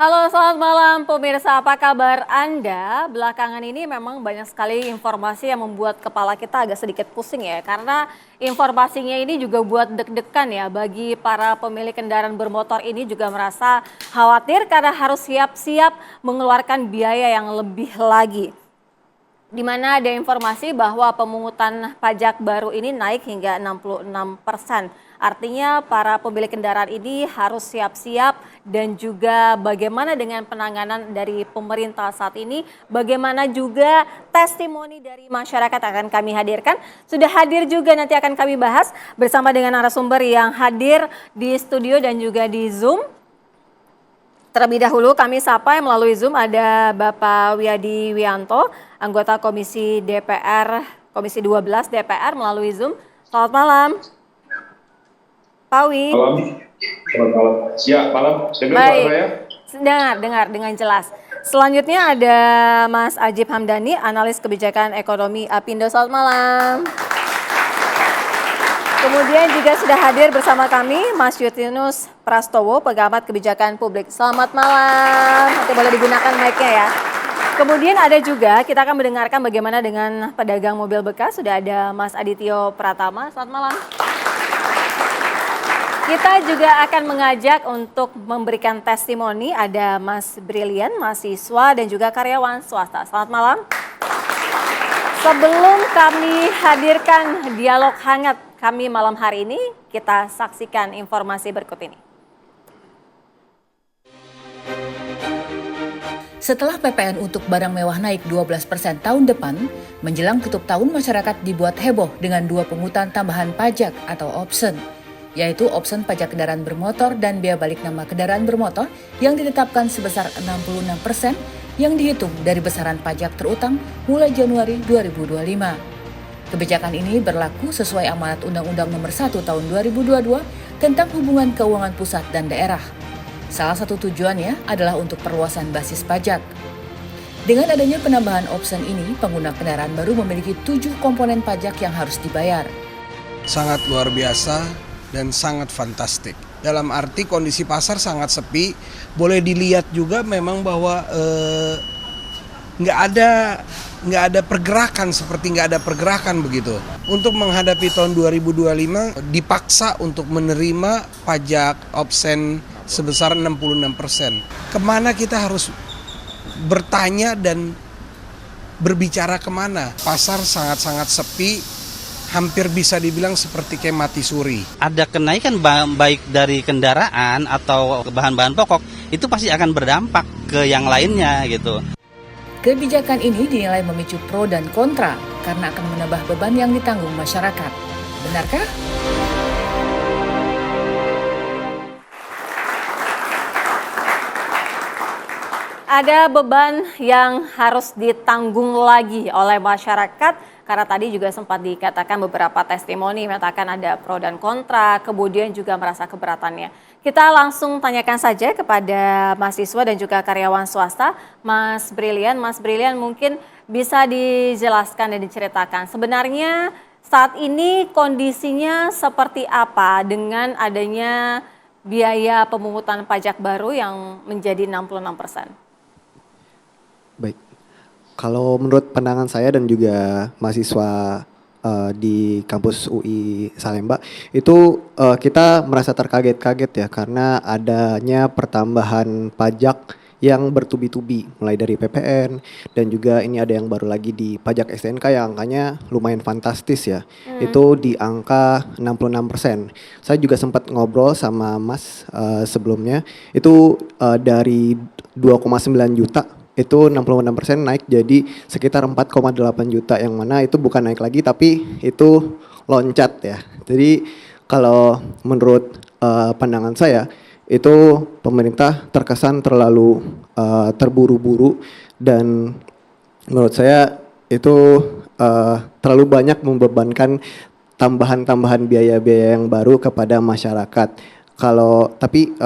Halo, selamat malam pemirsa. Apa kabar Anda? Belakangan ini memang banyak sekali informasi yang membuat kepala kita agak sedikit pusing ya. Karena informasinya ini juga buat deg-degan ya. Bagi para pemilik kendaraan bermotor ini juga merasa khawatir karena harus siap-siap mengeluarkan biaya yang lebih lagi. Di mana ada informasi bahwa pemungutan pajak baru ini naik hingga 66%. Artinya para pemilik kendaraan ini harus siap-siap dan juga bagaimana dengan penanganan dari pemerintah saat ini, bagaimana juga testimoni dari masyarakat akan kami hadirkan. Sudah hadir juga nanti akan kami bahas bersama dengan narasumber yang hadir di studio dan juga di Zoom. Terlebih dahulu kami sapa melalui Zoom ada Bapak Wiyadi Wianto, anggota Komisi DPR, Komisi 12 DPR melalui Zoom. Selamat malam, Pak Wi. Malam, selamat malam. Ya, malam. Baik, dengar dengan jelas. Selanjutnya ada Mas Ajib Hamdani, analis kebijakan ekonomi Apindo. Selamat malam. Kemudian juga sudah hadir bersama kami Mas Yutinus Prastowo, pengamat kebijakan publik. Selamat malam, nanti boleh digunakan mic-nya ya. Kemudian ada juga, kita akan mendengarkan bagaimana dengan pedagang mobil bekas. Sudah ada Mas Adityo Pratama, selamat malam. Kita juga akan mengajak untuk memberikan testimoni, ada Mas Brilian, mahasiswa dan juga karyawan swasta. Selamat malam. Sebelum kami hadirkan dialog hangat kami malam hari ini, kita saksikan informasi berikut ini. Setelah PPN untuk barang mewah naik 12% tahun depan, menjelang tutup tahun masyarakat dibuat heboh dengan dua pungutan tambahan pajak atau opsen, yaitu opsen pajak kendaraan bermotor dan biaya balik nama kendaraan bermotor yang ditetapkan sebesar 66% yang dihitung dari besaran pajak terutang mulai Januari 2025. Kebijakan ini berlaku sesuai amanat Undang-Undang Nomor 1 Tahun 2022 tentang hubungan keuangan pusat dan daerah. Salah satu tujuannya adalah untuk perluasan basis pajak. Dengan adanya penambahan opsen ini, pengguna kendaraan baru memiliki 7 komponen pajak yang harus dibayar. Sangat luar biasa dan sangat fantastik. Dalam arti kondisi pasar sangat sepi, boleh dilihat juga memang bahwa nggak ada pergerakan, seperti nggak ada pergerakan begitu. Untuk menghadapi tahun 2025 dipaksa untuk menerima pajak opsen sebesar 66%. Kemana kita harus bertanya dan berbicara kemana? Pasar sangat-sangat sepi, hampir bisa dibilang seperti kayak mati suri. Ada kenaikan baik dari kendaraan atau bahan-bahan pokok, itu pasti akan berdampak ke yang lainnya gitu. Kebijakan ini dinilai memicu pro dan kontra karena akan menambah beban yang ditanggung masyarakat. Benarkah? Ada beban yang harus ditanggung lagi oleh masyarakat karena tadi juga sempat dikatakan beberapa testimoni mengatakan ada pro dan kontra, kemudian juga merasa keberatannya. Kita langsung tanyakan saja kepada mahasiswa dan juga karyawan swasta, Mas Brilian. Mas Brilian mungkin bisa dijelaskan dan diceritakan sebenarnya saat ini kondisinya seperti apa dengan adanya biaya pemungutan pajak baru yang menjadi 66%. Baik, kalau menurut pandangan saya dan juga mahasiswa di kampus UI Salemba itu kita merasa terkaget-kaget ya karena adanya pertambahan pajak yang bertubi-tubi mulai dari PPN dan juga ini ada yang baru lagi di pajak STNK yang angkanya lumayan fantastis ya. Itu di angka 66%. Saya juga sempat ngobrol sama Mas sebelumnya itu dari 2,9 juta itu 66% naik jadi sekitar 4,8 juta yang mana itu bukan naik lagi tapi itu loncat ya. Jadi kalau menurut pandangan saya itu pemerintah terkesan terlalu terburu-buru dan menurut saya itu terlalu banyak membebankan tambahan-tambahan biaya-biaya yang baru kepada masyarakat. Tapi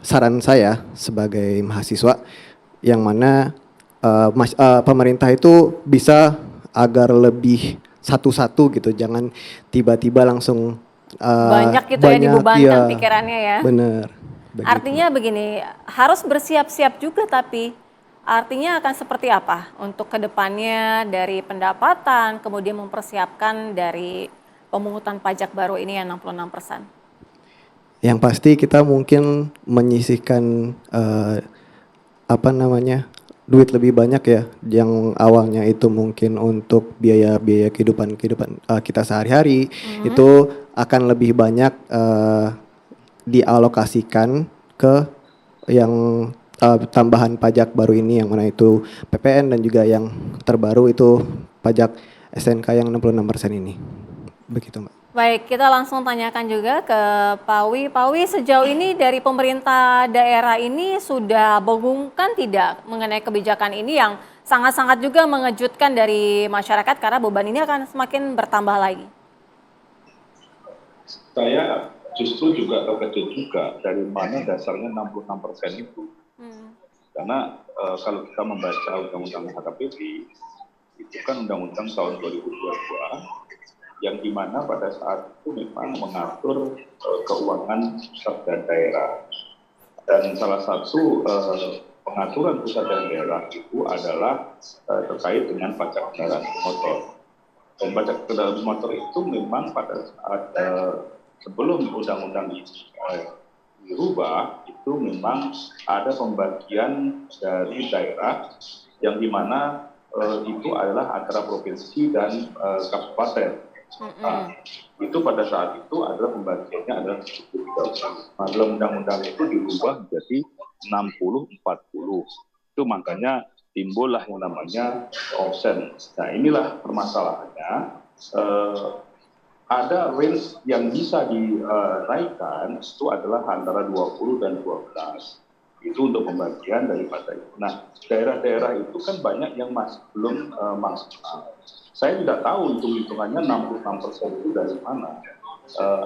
saran saya sebagai mahasiswa yang mana pemerintah itu bisa agar lebih satu-satu gitu, jangan tiba-tiba langsung banyak gitu ya dibebankan pikirannya ya. Bener. Begitu. Artinya begini, harus bersiap-siap juga tapi artinya akan seperti apa untuk kedepannya dari pendapatan, kemudian mempersiapkan dari pemungutan pajak baru ini yang 66%. Yang pasti kita mungkin menyisihkan duit lebih banyak ya, yang awalnya itu mungkin untuk biaya-biaya kehidupan kita sehari-hari, itu akan lebih banyak dialokasikan ke yang tambahan pajak baru ini, yang mana itu PPN dan juga yang terbaru itu pajak SNK yang 66% ini. Begitu, Mbak. Baik, kita langsung tanyakan juga ke Pak Wi. Pak Wi, sejauh ini dari pemerintah daerah ini sudah mengumumkan tidak mengenai kebijakan ini yang sangat-sangat juga mengejutkan dari masyarakat karena beban ini akan semakin bertambah lagi? Saya justru juga terkejut juga dari mana dasarnya 66% itu. Karena kalau kita membaca Undang-Undang HKBP, itu kan Undang-Undang tahun 2022, yang dimana pada saat itu memang mengatur keuangan pusat dan daerah. Dan salah satu pengaturan pusat dan daerah itu adalah terkait dengan pajak kendaraan bermotor. Dan pajak kendaraan bermotor itu memang pada saat sebelum undang-undang ini dirubah, itu memang ada pembagian dari daerah yang dimana itu adalah antara provinsi dan kabupaten. Nah, itu pada saat itu adalah pembagiannya adalah 73%. Nah, dalam undang-undang itu dirubah menjadi 60-40. Itu makanya timbullah yang namanya opsen. Nah, inilah permasalahannya. Ada range yang bisa dinaikkan itu adalah antara 20 dan 12. Itu untuk pembagian daripada itu. Nah, daerah-daerah itu kan banyak yang masih belum maksimal. Saya tidak tahu hitung-hitungannya 66% itu dari mana.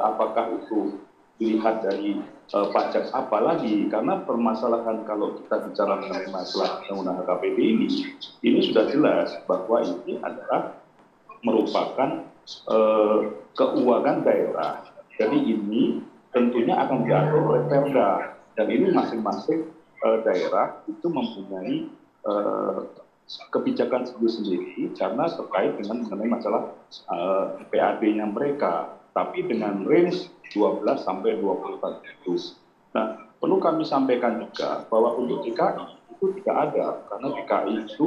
Apakah itu dilihat dari pajak apa lagi? Karena permasalahan kalau kita bicara mengenai masalah undang-undang HKBP ini sudah jelas bahwa ini adalah merupakan keuangan daerah. Jadi ini tentunya akan diatur oleh Perda. Dan ini masing-masing daerah itu mempunyai kebijakan sendiri karena terkait dengan mengenai masalah PAD-nya mereka, tapi dengan range 12 sampai 24 itu. Nah, perlu kami sampaikan juga bahwa untuk DKI itu tidak ada, karena DKI itu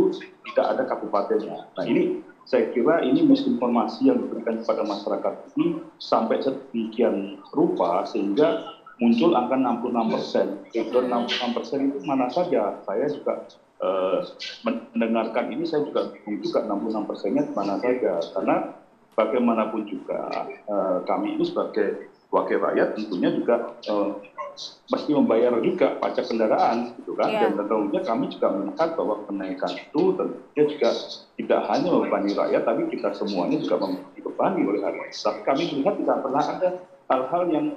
tidak ada kabupatennya. Nah, ini saya kira ini misinformasi yang diberikan kepada masyarakat ini sampai sedemikian rupa sehingga muncul angka 66%. Dan 66% itu mana saja? Saya juga mendengarkan ini, saya juga bingung juga 66%-nya mana saja. Karena bagaimanapun juga kami ini sebagai wakil rakyat tentunya juga mesti membayar juga pajak kendaraan, gitu kan? Dan tentunya kami juga melihat bahwa kenaikan itu tentunya juga tidak hanya membebani rakyat, tapi kita semuanya juga dibebani oleh rakyat. Tapi kami melihat tidak pernah ada hal-hal yang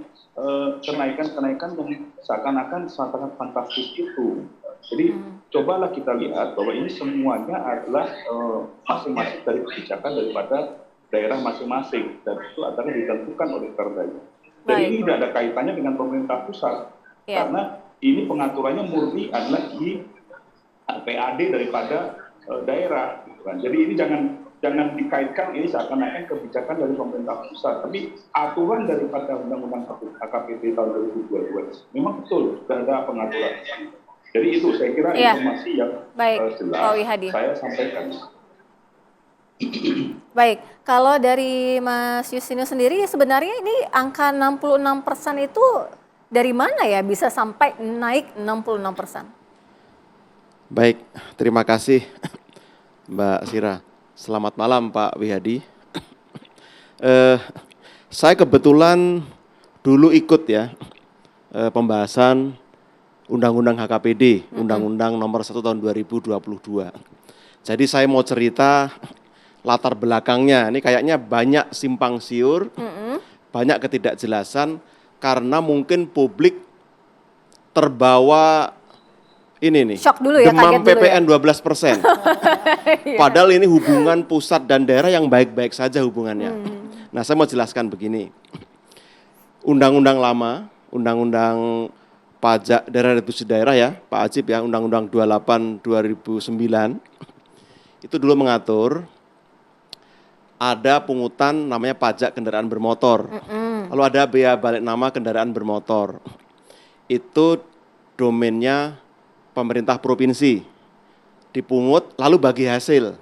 kenaikan-kenaikan yang seakan-akan sangat fantastis itu. Jadi cobalah kita lihat bahwa ini semuanya adalah masing-masing dari kebijakan daripada daerah masing-masing, dan itu adalah ditentukan oleh Perdanya. Jadi ini tidak ada kaitannya dengan pemerintah pusat, karena ini pengaturannya murni adalah di PAD daripada daerah. Gitu kan. Jadi ini jangan dikaitkan ini seakan-akan kebijakan dari pemerintah pusat, tapi aturan daripada Undang-Undang HKBP tahun 2022 memang betul sudah ada pengaturan. Jadi itu saya kira informasi yang jelas saya sampaikan. Baik, kalau dari Mas Justinus sendiri sebenarnya ini angka 66% itu dari mana ya bisa sampai naik 66%? Baik, terima kasih Mbak Sira. Selamat malam Pak Wihadi. Saya kebetulan dulu ikut ya pembahasan Undang-Undang HKPD, Undang-Undang Nomor 1 Tahun 2022. Jadi saya mau cerita latar belakangnya. Ini kayaknya banyak simpang siur, banyak ketidakjelasan karena mungkin publik terbawa ini nih, shock dulu ya, demam kaget PPN dulu ya. 12%. Padahal ini hubungan pusat dan daerah yang baik-baik saja hubungannya. Nah, saya mau jelaskan begini. Undang-undang lama, Undang-Undang pajak daerah retribusi daerah ya, Pak Ajib ya, Undang-Undang 28 2009, itu dulu mengatur ada pungutan namanya pajak kendaraan bermotor. Lalu ada bea balik nama kendaraan bermotor. Itu domainnya pemerintah provinsi. Dipungut lalu bagi hasil.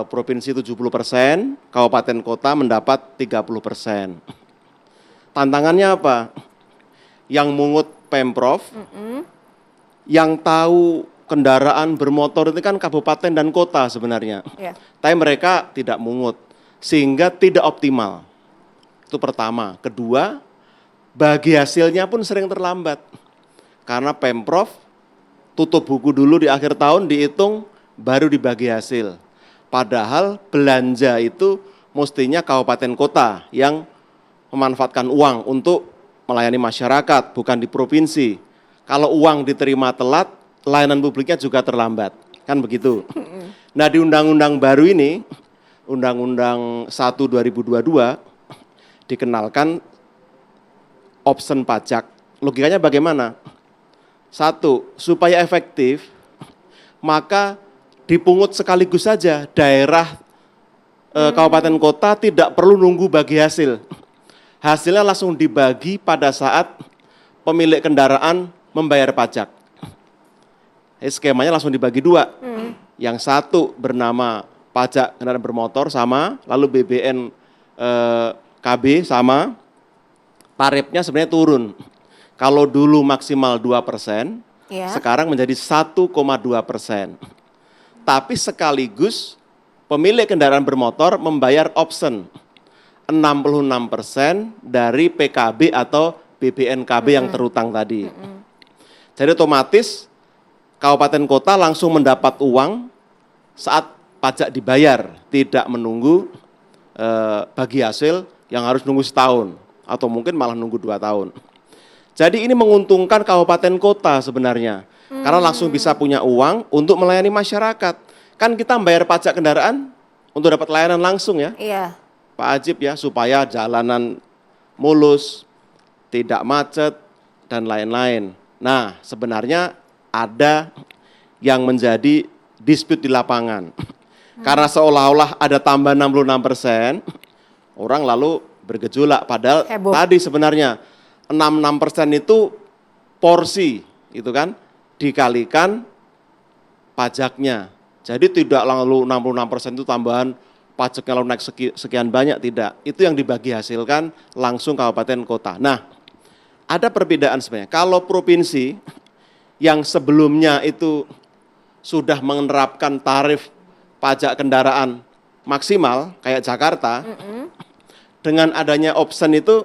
Provinsi 70%, kabupaten kota mendapat 30%. Tantangannya apa? Yang mungut Pemprov, yang tahu kendaraan bermotor itu kan kabupaten dan kota sebenarnya. Iya. Tapi mereka tidak mungut, sehingga tidak optimal. Itu pertama. Kedua, bagi hasilnya pun sering terlambat. Karena Pemprov tutup buku dulu di akhir tahun, dihitung, baru dibagi hasil. Padahal belanja itu mestinya kabupaten kota yang memanfaatkan uang untuk melayani masyarakat, bukan di provinsi. Kalau uang diterima telat, layanan publiknya juga terlambat. Kan begitu. Nah di undang-undang baru ini, Undang-Undang 1 2022, dikenalkan option pajak. Logikanya bagaimana? Satu, supaya efektif, maka dipungut sekaligus saja. Daerah kabupaten kota tidak perlu nunggu bagi hasil. Hasilnya langsung dibagi pada saat pemilik kendaraan membayar pajak. Skemanya langsung dibagi dua. Yang satu bernama pajak kendaraan bermotor sama, lalu BBN KB sama, tarifnya sebenarnya turun. Kalau dulu maksimal 2%, sekarang menjadi 1,2%. Tapi sekaligus pemilik kendaraan bermotor membayar option 66% dari PKB atau BBNKB yang terutang tadi. Jadi otomatis kabupaten kota langsung mendapat uang saat pajak dibayar, tidak menunggu bagi hasil yang harus nunggu setahun atau mungkin malah nunggu 2 tahun. Jadi ini menguntungkan kabupaten kota sebenarnya. Karena langsung bisa punya uang untuk melayani masyarakat. Kan kita bayar pajak kendaraan untuk dapat layanan langsung ya. Iya. Pak Ajib ya, supaya jalanan mulus, tidak macet, dan lain-lain. Nah, sebenarnya ada yang menjadi dispute di lapangan. Karena seolah-olah ada tambah 66%, orang lalu bergejolak. Padahal tadi sebenarnya 66% itu porsi, itu kan, dikalikan pajaknya. Jadi tidak lalu 66% itu tambahan pajaknya lalu naik sekian banyak, tidak. Itu yang dibagi hasilkan langsung kabupaten kota. Nah, ada perbedaan sebenarnya. Kalau provinsi yang sebelumnya itu sudah menerapkan tarif pajak kendaraan maksimal, kayak Jakarta, dengan adanya option itu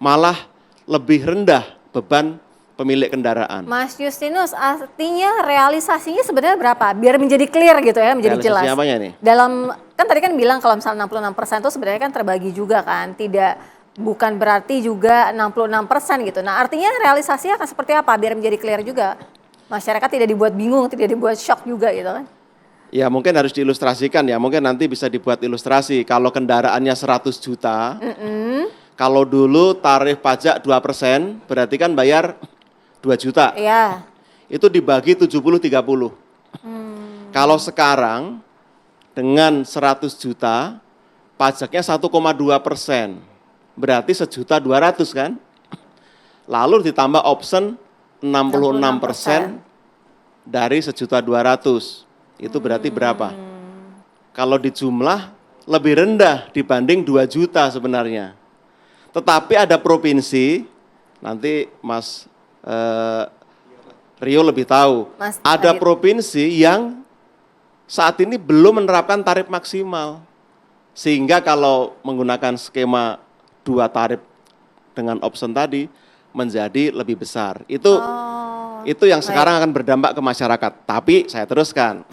malah lebih rendah beban pemilik kendaraan. Mas Justinus, artinya realisasinya sebenarnya berapa? Biar menjadi clear gitu ya, menjadi jelas. Realisasinya apanya nih? Dalam, kan tadi kan bilang kalau misalnya 66% itu sebenarnya kan terbagi juga kan, bukan berarti juga 66% gitu. Nah artinya realisasinya akan seperti apa? Biar menjadi clear juga. Masyarakat tidak dibuat bingung, tidak dibuat shock juga gitu kan. Ya mungkin harus diilustrasikan ya, mungkin nanti bisa dibuat ilustrasi. Kalau kendaraannya 100 juta, kalau dulu tarif pajak 2%, berarti kan bayar 2 juta. Iya. Itu dibagi 70-30. Kalau sekarang dengan 100 juta, pajaknya 1,2%. Berarti 1.200.000 kan? Lalu ditambah option 66% dari 1.200.000. Itu berarti berapa? Kalau dijumlah lebih rendah dibanding 2 juta sebenarnya. Tetapi ada provinsi, nanti Mas Rio lebih tahu. Ada provinsi yang saat ini belum menerapkan tarif maksimal. Sehingga kalau menggunakan skema 2 tarif dengan option tadi menjadi lebih besar. Itu yang sekarang akan berdampak ke masyarakat. Tapi saya teruskan.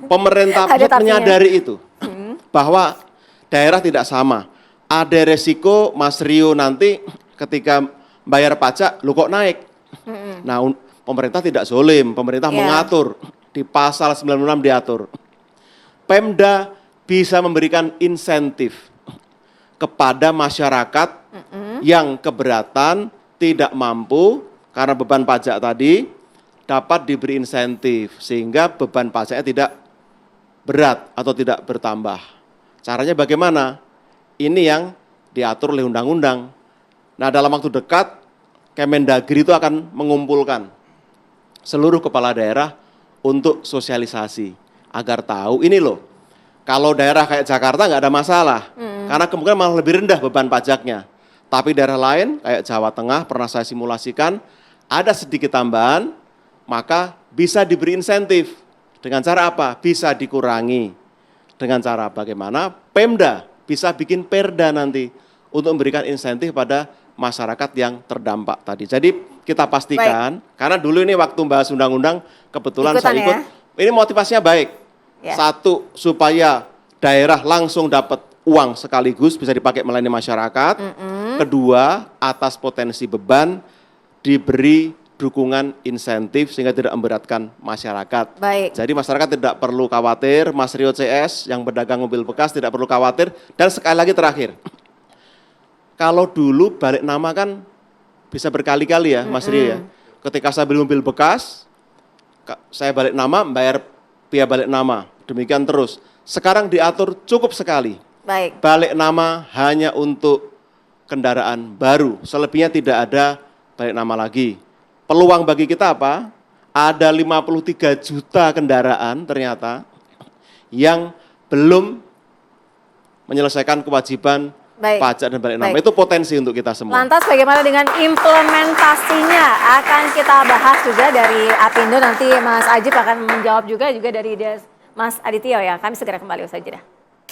Pemerintah pusat menyadari itu. Bahwa daerah tidak sama. Ada resiko Mas Rio nanti ketika bayar pajak, lu kok naik? Nah, pemerintah tidak zolim, pemerintah mengatur. Di pasal 96 diatur. Pemda bisa memberikan insentif kepada masyarakat yang keberatan tidak mampu karena beban pajak tadi dapat diberi insentif sehingga beban pajaknya tidak berat atau tidak bertambah. Caranya bagaimana? Ini yang diatur oleh undang-undang. Nah, dalam waktu dekat Kemendagri itu akan mengumpulkan seluruh kepala daerah untuk sosialisasi agar tahu ini loh. Kalau daerah kayak Jakarta nggak ada masalah, karena kemungkinan malah lebih rendah beban pajaknya. Tapi daerah lain kayak Jawa Tengah pernah saya simulasikan, ada sedikit tambahan, maka bisa diberi insentif. Dengan cara apa? Bisa dikurangi. Dengan cara bagaimana? Pemda bisa bikin perda nanti untuk memberikan insentif pada masyarakat yang terdampak tadi. Jadi kita pastikan, karena dulu ini waktu bahas undang-undang, kebetulan Ikutan saya ikut, ini motivasinya baik. Ya. Satu, supaya daerah langsung dapat uang sekaligus bisa dipakai melayani masyarakat. Kedua, atas potensi beban diberi dukungan insentif sehingga tidak memberatkan masyarakat. Baik. Jadi masyarakat tidak perlu khawatir, Mas Rio CS yang pedagang mobil bekas tidak perlu khawatir. Dan sekali lagi terakhir, kalau dulu balik nama kan bisa berkali-kali ya Mas Rio ya. Ketika saya beli mobil bekas, saya balik nama, bayar biaya balik nama. Demikian terus. Sekarang diatur cukup sekali. Baik. Balik nama hanya untuk kendaraan baru. Selebihnya tidak ada balik nama lagi. Peluang bagi kita apa? Ada 53 juta kendaraan ternyata yang belum menyelesaikan kewajiban pajak dan balik nama. Itu potensi untuk kita semua. Lantas bagaimana dengan implementasinya? Akan kita bahas juga dari Apindo, nanti Mas Ajib akan menjawab juga dari Mas Adityo ya. Kami segera kembali usai jeda.